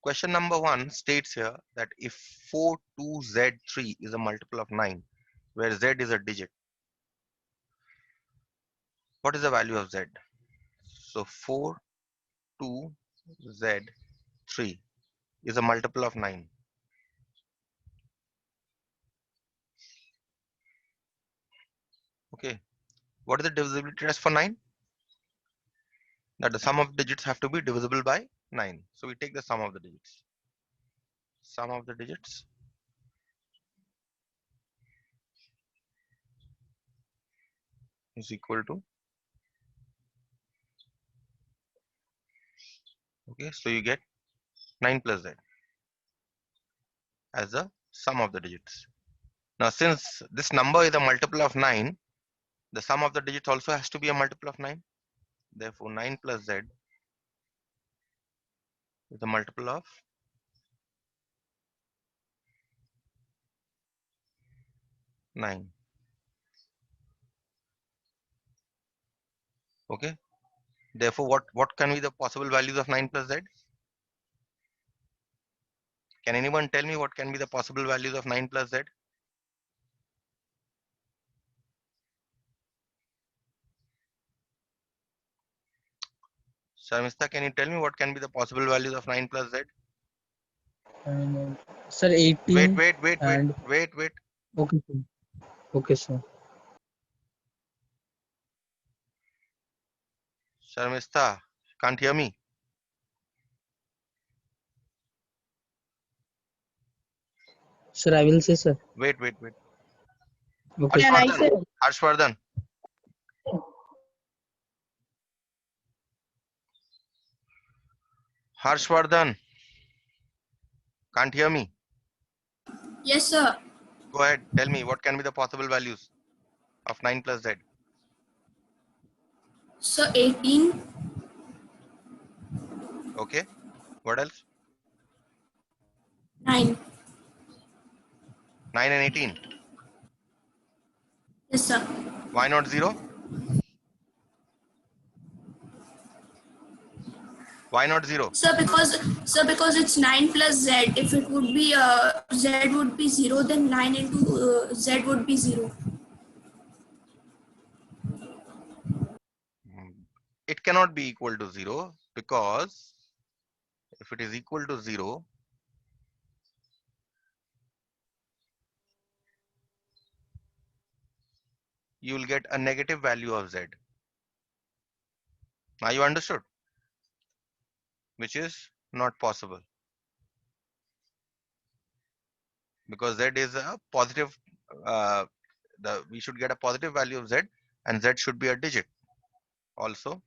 Question number 1 states here that if 42Z3 is a multiple of 9, where Z is a digit, what is the value of Z? So 42Z3 is a multiple of 9. Okay. What is the divisibility test for 9? That the sum of digits have to be divisible by 9. So we take the sum of the digits. Sum of the digits is equal to, okay, so you get 9 plus Z as the sum of the digits. Now since this number is a multiple of 9, the sum of the digits also has to be a multiple of 9. Therefore 9 plus Z is a multiple of 9. Okay. Therefore what can be the possible values of 9 plus Z? Can anyone tell me what can be the possible values of 9 plus Z? Sharmistha, can you tell me what can be the possible values of 9 plus Z? And sir, Wait, 18 wait, wait, wait, and wait, wait. okay, sir. Okay, sir. Sharmistha, can't hear me. Sir, I will say, sir. Wait, wait, wait. Okay, Can I sir. say? Harshvardhan. Harshvardhan, can't hear me. Yes, sir. Go ahead, tell me what can be the possible values of 9 plus Z? So 18, Okay. What else? 9. 9 and 18. Yes, sir. Why not 0? Why not 0? Because it's 9 plus Z. If it would be Z would be 0, then 9 into Z would be 0. It cannot be equal to 0 because if it is equal to 0, you will get a negative value of Z. Now you understood? Which is not possible because Z is a positive, uh, we should get a positive value of Z, and Z should be a digit. Also,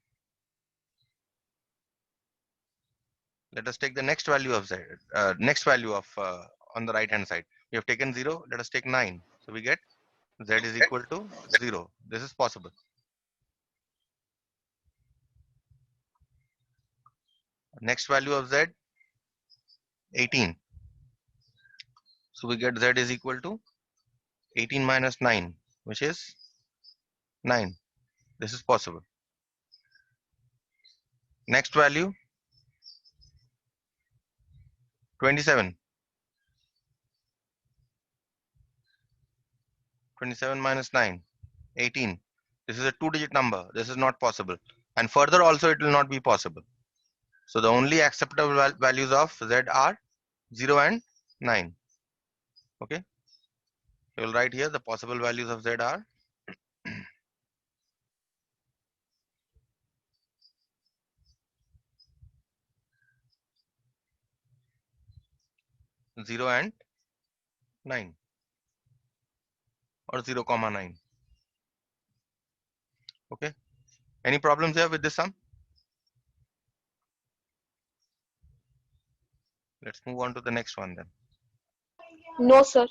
let us take the next value of Z, next value of on the right hand side. We have taken 0, let us take 9. So we get Z is equal to 0. This is possible. Next value of Z, 18. So we get Z is equal to 18 minus 9, which is 9. This is possible. Next value, 27. 27 minus 9, 18. This is a 2-digit number. This is not possible. And further also it will not be possible. So the only acceptable values of Z are 0 and 9. Okay. We will write here the possible values of Z are 0 and 9 or 0 comma 9. Okay. Any problems here with this sum? Let's move on to the next one then. No, sir.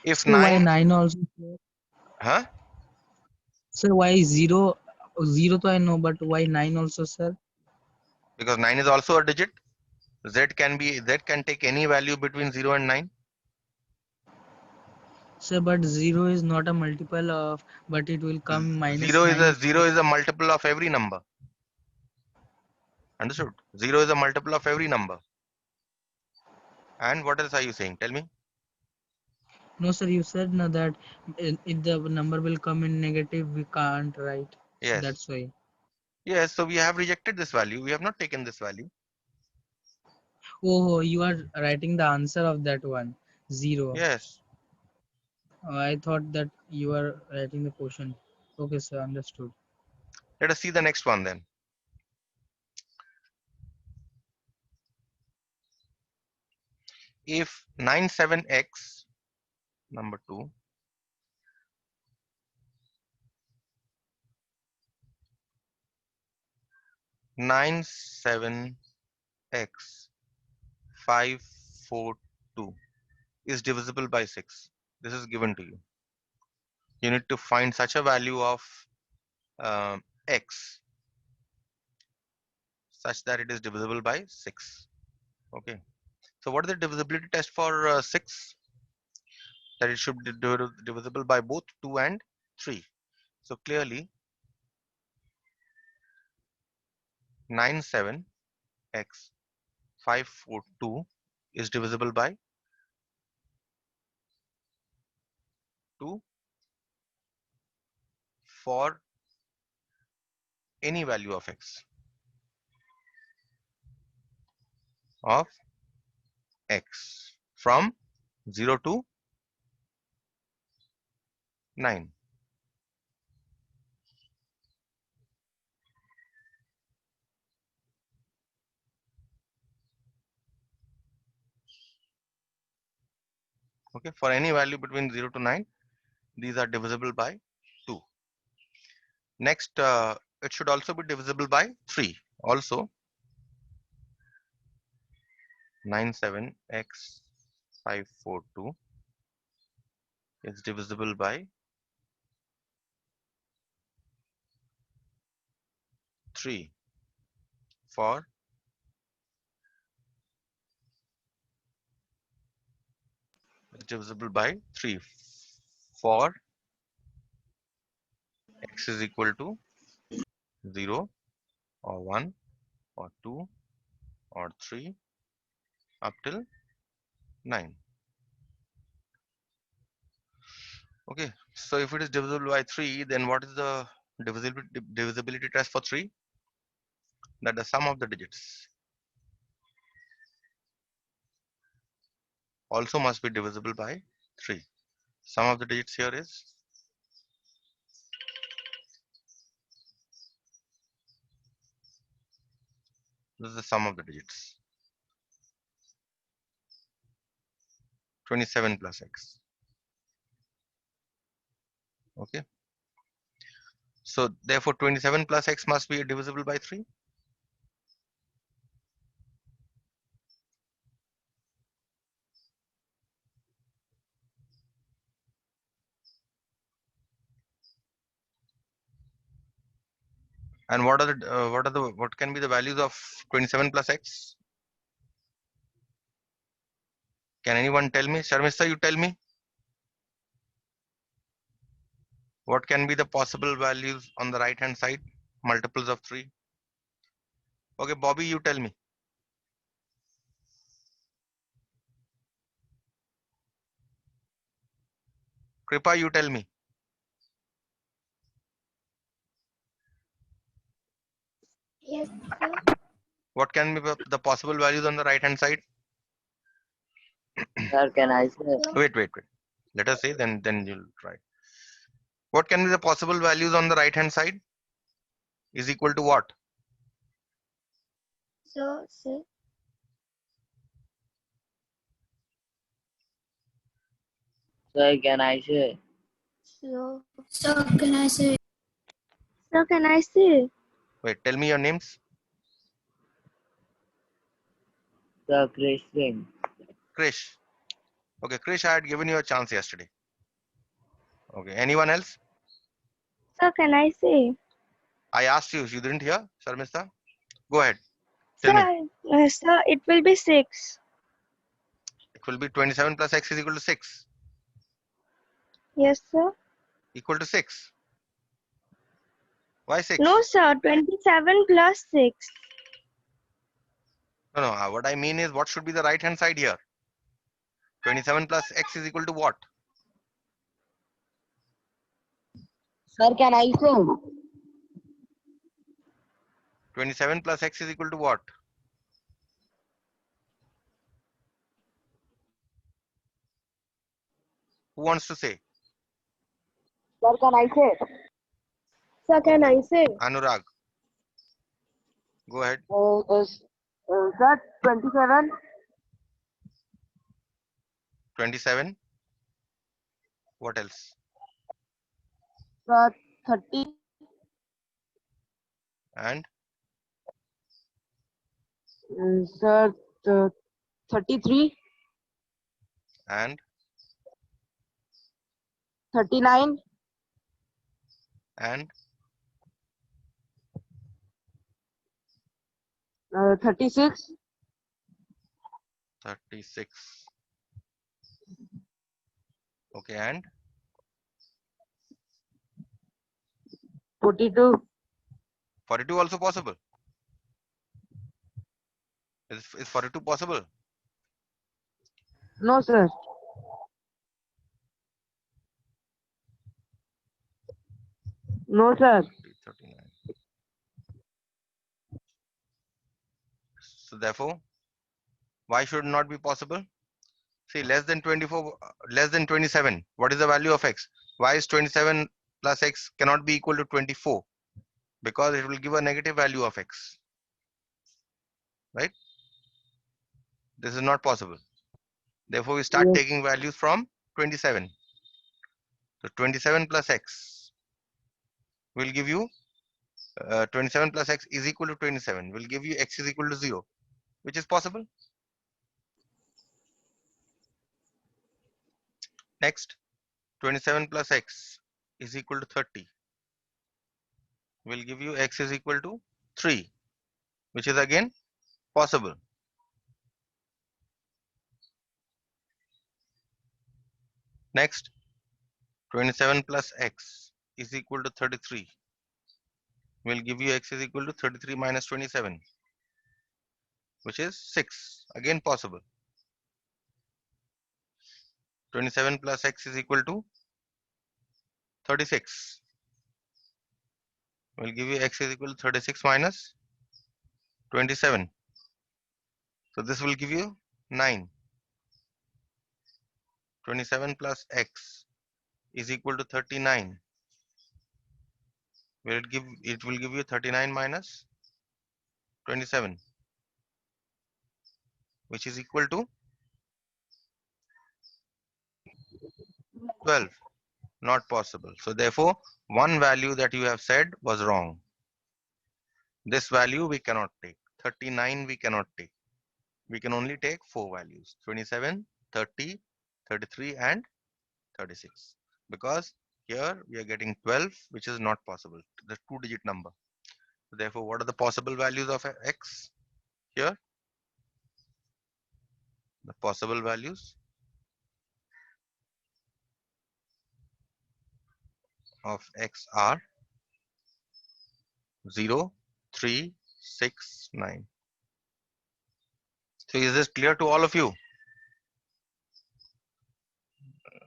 If Sir, why 9, 9 also, sir? huh? Sir, why 0? 0 to I know, but why 9 also, sir? Because 9 is also a digit. Z can take any value between 0 and 9. Sir, but 0 is not a multiple of, but it will come minus 9. 0 is a multiple of every number. Understood? 0 is a multiple of every number. And what else are you saying? Tell me. No, sir, you said no that if the number will come in negative, we can't write. Yes. That's why. Yes, so we have rejected this value. We have not taken this value. Oh, you are writing the answer of that one, 0. Yes. I thought that you are writing the question. Okay, sir, understood. Let us see the next one then. If 97x, number 2, nine seven x 542 is divisible by 6. This is given to you. You need to find such a value of x such that it is divisible by 6. Okay. So what is the divisibility test for 6? That it should be divisible by both 2 and 3. So clearly 97x 542 is divisible by 2 for any value of x from 0 to 9. Okay, for any value between 0 to 9, these are divisible by 2. Next, it should also be divisible by 3. Also, 97x 542 is divisible by 3 for divisible by 3 for x is equal to 0 or 1 or 2 or 3 up till 9. Okay, so if it is divisible by 3, then what is the divisibility test for 3? That the sum of the digits also must be divisible by 3. Sum of the digits here is this is the sum of the digits 27 plus x. Okay, so therefore 27 plus x must be divisible by 3. And what can be the values of 27 plus x? Can anyone tell me? Sharmista, you tell me. What can be the possible values on the right hand side? Multiples of 3. Okay, Bobby, you tell me. Kripa, you tell me. Yes, sir. What can be the possible values on the right hand side? Sir, can I say? Wait. Let us say, then you'll try. What can be the possible values on the right hand side? Is equal to what? So, sir. Sir, can I say? So, So can I say sir, can I see? Wait, tell me your names. Sir, Christian. Krish. Okay, Krish, I had given you a chance yesterday. Okay, anyone else? Sir, can I see? I asked you didn't hear, Sharmista? Go ahead. Sir, Tell me. sir, it will be 6. It will be 27 plus x is equal to 6. Yes, sir. Equal to 6. Why 6? No, sir, 27 plus 6. No, what I mean is what should be the right hand side here? 27 plus x is equal to what? Sir, can I say? 27 plus x is equal to what? Who wants to say? Sir, can I say? Sir, can I say? Anurag. Go ahead. Sir, 27. 27. What else? Sir, 30. And Sir, 33. and 39. and 36. 36. Okay, and 42. 42 also possible. Is 42 possible? No, sir. No, sir. 39. So therefore, why should not be possible? See, less than 24, less than 27. What is the value of x? Why is 27 plus x cannot be equal to 24? Because it will give a negative value of x. Right? This is not possible. Therefore, we start Yes. taking values from 27. So 27 plus x will give you 27 plus x is equal to 27 will give you x is equal to 0, which is possible. Next, 27 plus x is equal to 30 will give you x is equal to 3, which is again possible. Next, 27 plus x is equal to 33 will give you x is equal to 33 minus 27, which is 6, again possible. 27 plus x is equal to 36 will give you x is equal to 36 minus 27. So this will give you 9. 27 plus x is equal to 39. It will give you 39 minus 27, which is equal to 12. Not possible. So therefore, one value that you have said was wrong. This value we cannot take. 39 we cannot take. We can only take 4 values: 27, 30, 33 and 36. Because here we are getting 12, which is not possible. The 2-digit number. Therefore, what are the possible values of x here? The possible values of x are 0, 3, 6, 9. So is this clear to all of you?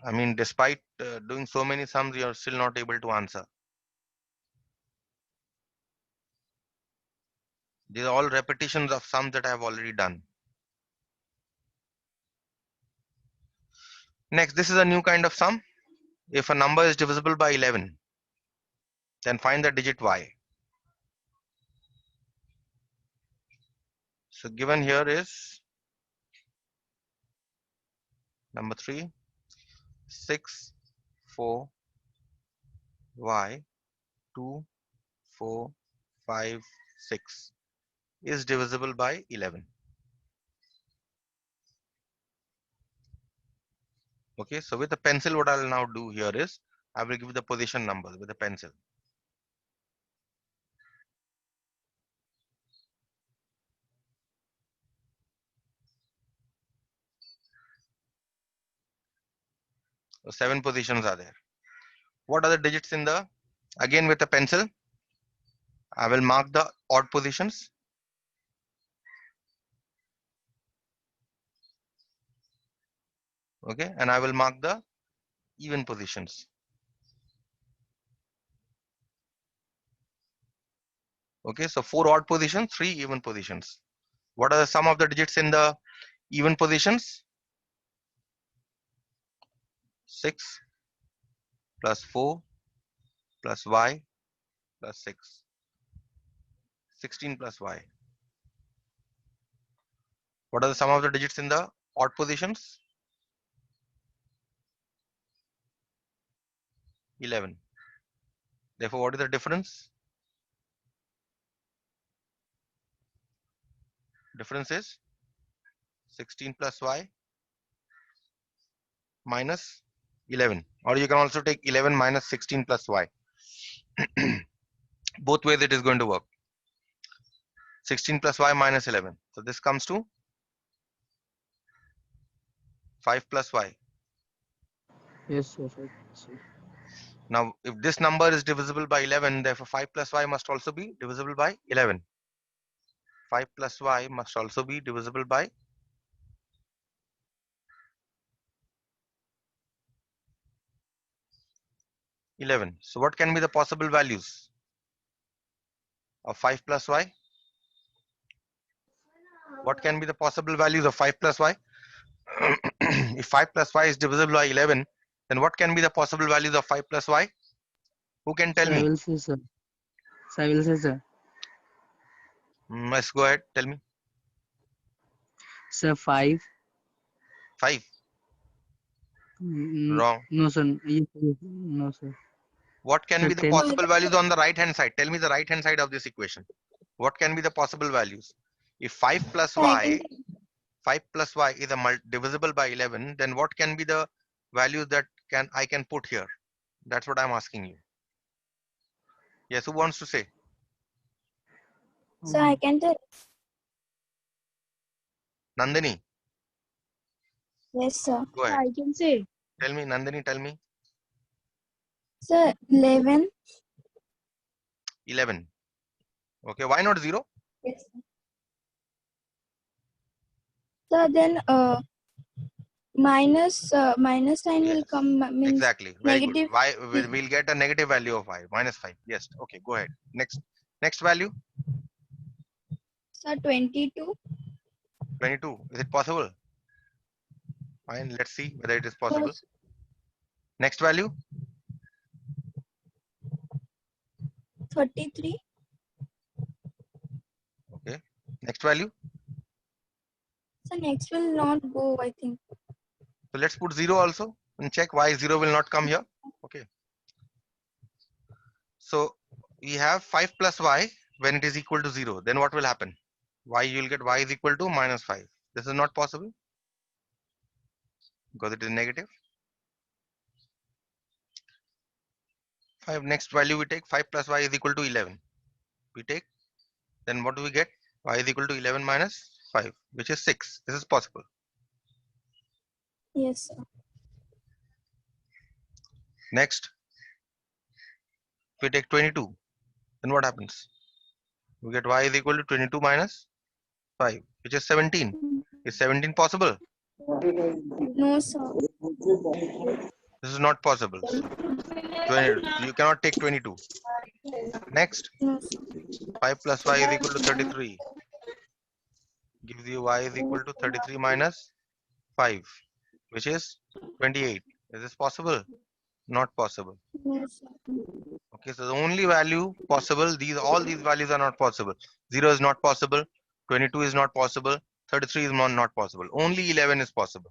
I mean, despite doing so many sums, you are still not able to answer. These are all repetitions of sums that I have already done. Next, this is a new kind of sum. If a number is divisible by 11, then find the digit y. So given here is number 3, 6, 4, y, 2, 4, 5, 6 is divisible by 11. Okay, so with a pencil, what I will now do here is I will give the position numbers with a pencil. So 7 positions are there. What are the digits in the, again with a pencil, I will mark the odd positions. Okay, and I will mark the even positions. Okay, so 4 odd positions, 3 even positions. What are the sum of the digits in the even positions? 6 plus 4 plus y plus 6. 16 plus y. What are the sum of the digits in the odd positions? 11. Therefore, what is the difference? Difference is 16 plus y minus 11. Or you can also take 11 minus 16 plus y. Both ways it is going to work. 16 plus y minus 11. So this comes to 5 plus y. Yes, sir. Right, sir. Now, if this number is divisible by 11, therefore 5 plus y must also be divisible by 11. 5 plus y must also be divisible by 11. So what can be the possible values of 5 plus y? What can be the possible values of 5 plus y? If 5 plus y is divisible by 11, then what can be the possible values of 5 plus y? Who can tell Sir, I me? will say, sir. So I will say, sir. Let's go ahead. Tell me. Sir, 5. 5. Wrong. No, sir. Yes, yes. No, sir. What can Sir, be the 10. possible values on the right hand side? Tell me the right hand side of this equation. What can be the possible values? If 5 plus I can y, 5 plus y is a divisible by 11, then what can be the values that I can put here? That's what I'm asking you. Yes, who wants to say? so I can tell. Nandini, Yes, sir. go ahead. I can say. Tell me, Nandini, tell me. Sir, 11. 11. Okay, why not 0? Yes, sir. So then minus sign Yes, will come means exactly. Very good. negative. Why we'll get a negative value of y, minus 5. Yes. Okay, go ahead. Next value, So 22. 22. Is it possible? Fine, let's see whether it is possible. Yes. Next value, 33. okay. Next value. So next will not go, I think. So let's put 0 also and check why 0 will not come here. Okay. So we have 5 plus y when it is equal to 0. Then what will happen? You will get y is equal to minus 5. This is not possible because it is negative. 5. Next value we take 5 plus y is equal to 11. We take, then what do we get? Y is equal to 11 minus 5, which is 6. This is possible. Yes, sir. Next, if we take 22, then what happens? We get y is equal to 22 minus 5, which is 17. Is 17 possible? No, sir. This is not possible. 20, you cannot take 22. Next, No, sir. 5 plus y is equal to 33. Gives you y is equal to 33 minus 5, which is 28. Is this possible? Not possible. No, sir. Okay, so the only value possible, all these values are not possible. 0 is not possible, 22 is not possible, 33 is not possible. Only 11 is possible.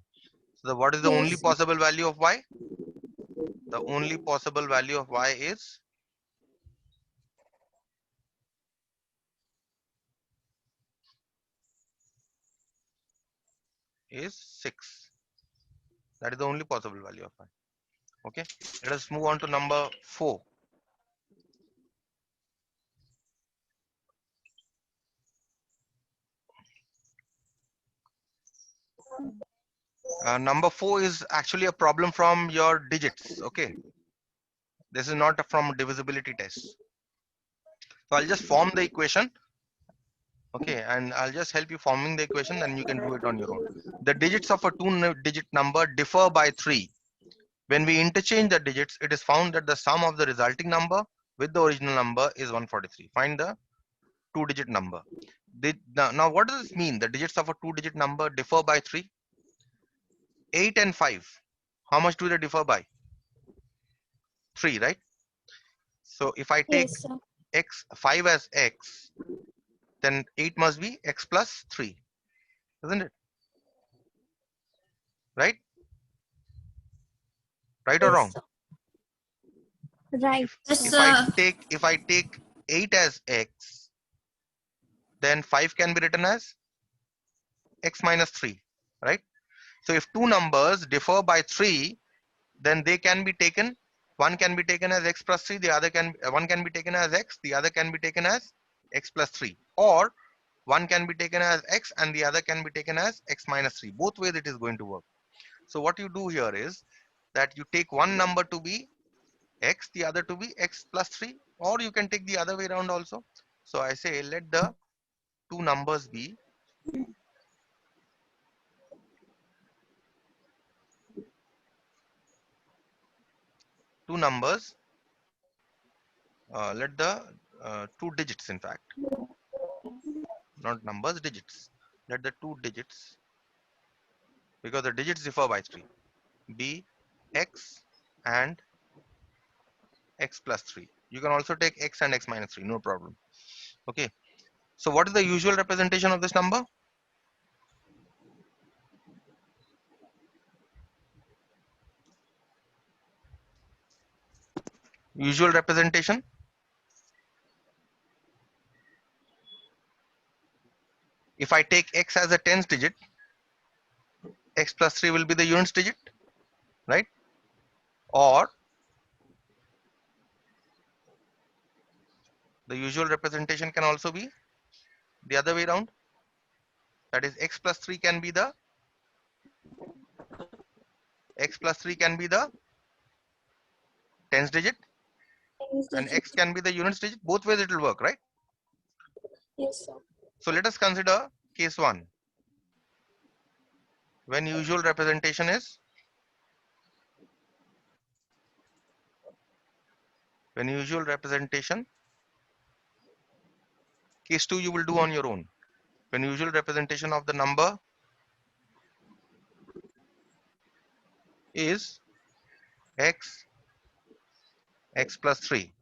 So what is the only Yes, sir. possible value of y? The only possible value of y is is 6. That is the only possible value of y. Okay, let us move on to number 4. Number 4 is actually a problem from your digits. Okay, this is not from divisibility test. So I'll just form the equation. Okay, and I'll just help you forming the equation, and you can do it on your own. The digits of a two-digit number differ by 3. When we interchange the digits, it is found that the sum of the resulting number with the original number is 143. Find the two-digit number. Now, what does this mean? The digits of a two-digit number differ by 3. 8 and 5. How much do they differ by? 3, right? So if I take Yes, sir. x 5 as x, then 8 must be x plus 3, isn't it? Right? Right or Yes, wrong? sir. Right. Yes, If I sir. take 8 as x, then 5 can be written as x minus 3, right? So if two numbers differ by 3, then they can be taken, one can be taken as x plus 3, the other one can be taken as x, the other can be taken as x plus 3, or one can be taken as x and the other can be taken as x minus 3. Both ways it is going to work. So what you do here is that you take one number to be x, the other to be x plus 3, or you can take the other way around also. So I say let the two numbers be two numbers, let the two digits, in fact, not numbers, digits. Let the two digits, because the digits differ by 3, be x and x plus 3. You can also take x and x minus 3, no problem. Okay. So what is the usual representation of this number? Usual representation. If I take x as a tens digit, x plus 3 will be the units digit, right? Or the usual representation can also be the other way around. That is x plus 3 can be the tens digit and x can be the units digit. Both ways it will work, right? Yes, sir. So let us consider case 1, when usual representation is case 2 you will do on your own. When usual representation of the number is x plus 3,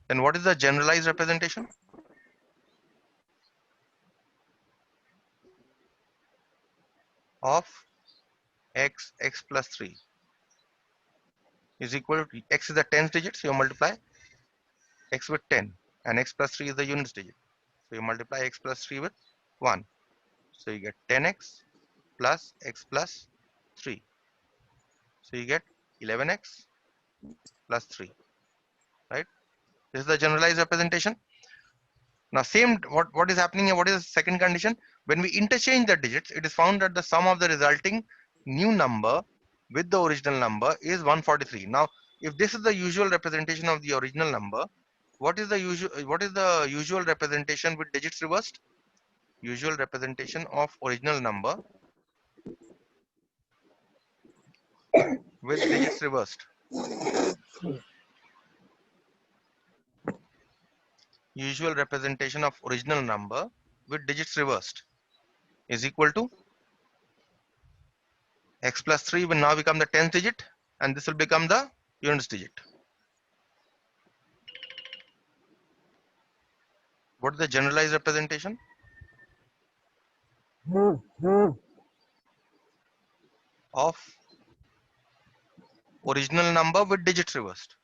then what is the generalized representation? Of x plus 3 is equal to, x is the tens digit, so you multiply x with 10, and x plus 3 is the units digit, so you multiply x plus 3 with 1, so you get 10x plus x plus 3, so you get 11x plus 3, right? This is the generalized representation. Now same, what is happening here? What is the second condition? When we interchange the digits, it is found that the sum of the resulting new number with the original number is 143. Now if this is the usual representation of the original number, what is the usual representation with digits reversed? Usual representation of original number with digits reversed. Usual representation of original number with digits reversed is equal to x plus 3 will now become the 10th digit, and this will become the units digit. What is the generalized representation? Of original number with digits reversed.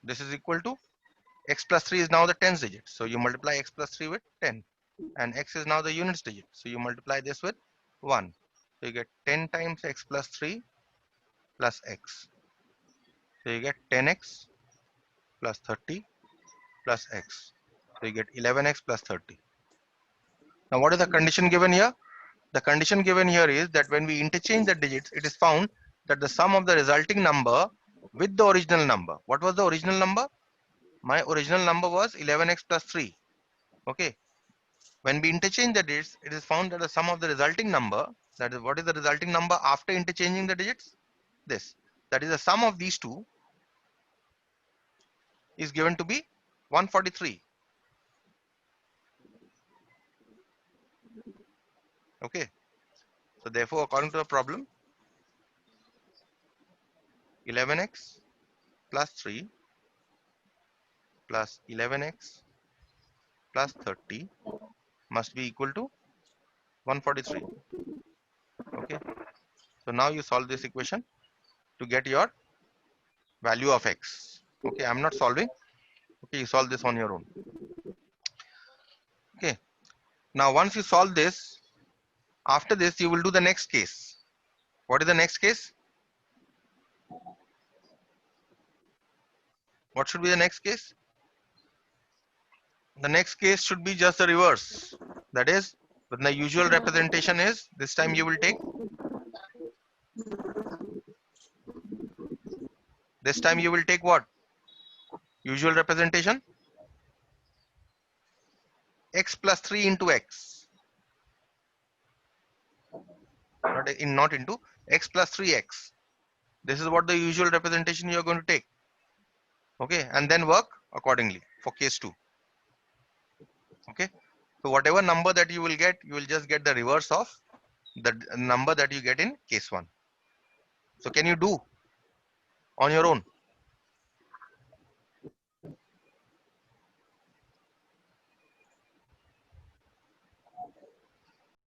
This is equal to x plus 3 is now the 10th digit, so you multiply x plus 3 with 10, and x is now the units digit, so you multiply this with 1, so you get 10 times x plus 3 plus x, so you get 10x plus 30 plus x, so you get 11x plus 30. Now what is the condition given here? The condition given here is that when we interchange the digits, it is found that the sum of the resulting number with the original number. What was the original number? My original number was 11x plus 3. Okay. When we interchange the digits, it is found that the sum of the resulting number, that is, what is the resulting number after interchanging the digits? This. That is the sum of these two is given to be 143. Okay. So therefore, according to the problem, 11x plus 3 plus 11x plus 30 must be equal to 143. Okay. So now you solve this equation to get your value of x. Okay. I'm not solving. Okay. You solve this on your own. Okay. Now once you solve this, after this you will do the next case. What is the next case? What should be the next case? The next case should be just the reverse. That is, when the usual representation is, this time you will take, this time you will take what? Usual representation? X plus 3 into x. Not into x plus 3x. This is what the usual representation you are going to take. Okay, and then work accordingly for case 2. Okay, so whatever number that you will get, you will just get the reverse of the number that you get in case 1. So can you do on your own?